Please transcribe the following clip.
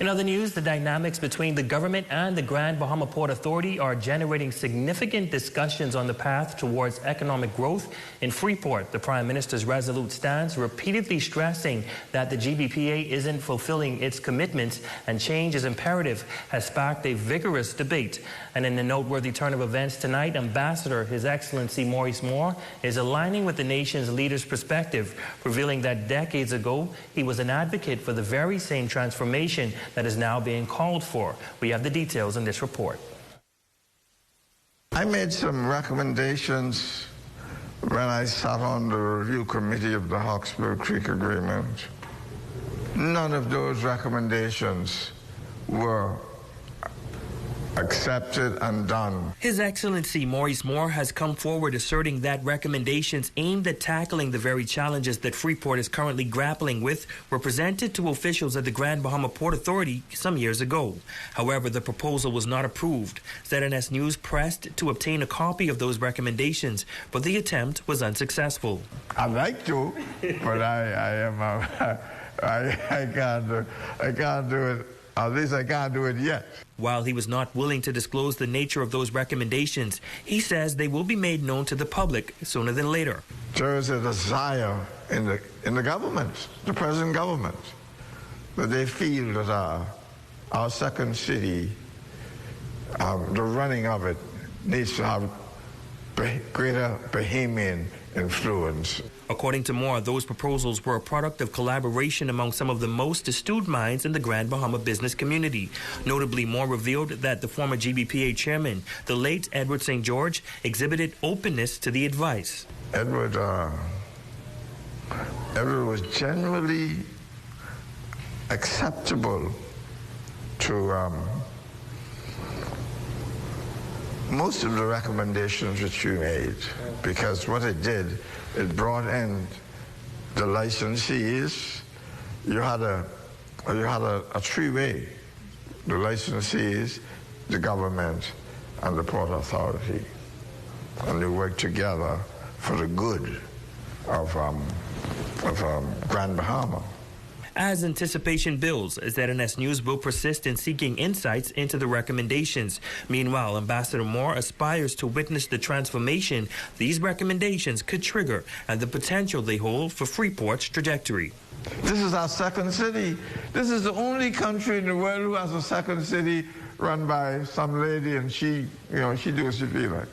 In other news, the dynamics between the government and the Grand Bahama Port Authority are generating significant discussions on the path towards economic growth in Freeport. The Prime Minister's resolute stance, repeatedly stressing that the GBPA isn't fulfilling its commitments and change is imperative, has sparked a vigorous debate. And in a noteworthy turn of events tonight, Ambassador His Excellency Maurice Moore is aligning with the nation's leaders' perspective, revealing that decades ago he was an advocate for the very same transformation that is now being called for. We have the details in this report. I made some recommendations when I sat on the review committee of the Hawkesbury Creek Agreement. None of those recommendations were accepted and done. His Excellency Maurice Moore has come forward asserting that recommendations aimed at tackling the very challenges that Freeport is currently grappling with were presented to officials at the Grand Bahama Port Authority some years ago. However, the proposal was not approved. ZNS News pressed to obtain a copy of those recommendations, but the attempt was unsuccessful. I'd like to, but I can't do it. At least I can't do it yet. While he was not willing to disclose the nature of those recommendations, he says they will be made known to the public sooner than later. There is a desire in the government, the present government, that they feel that our second city, the running of it, needs to have greater Bahamian influence. According to Moore, those proposals were a product of collaboration among some of the most astute minds in the Grand Bahama business community. Notably, Moore revealed that the former GBPA chairman, the late Edward St. George, exhibited openness to the advice. Edward was generally acceptable to most of the recommendations that you made, because what it did, it brought in the licensees. You had a three-way: the licensees, the government, and the Port Authority, and they worked together for the good of Grand Bahama. As anticipation builds, ZNS News will persist in seeking insights into the recommendations. Meanwhile, Ambassador Moore aspires to witness the transformation these recommendations could trigger and the potential they hold for Freeport's trajectory. This is our second city. This is the only country in the world who has a second city run by some lady, and she do what she feel like.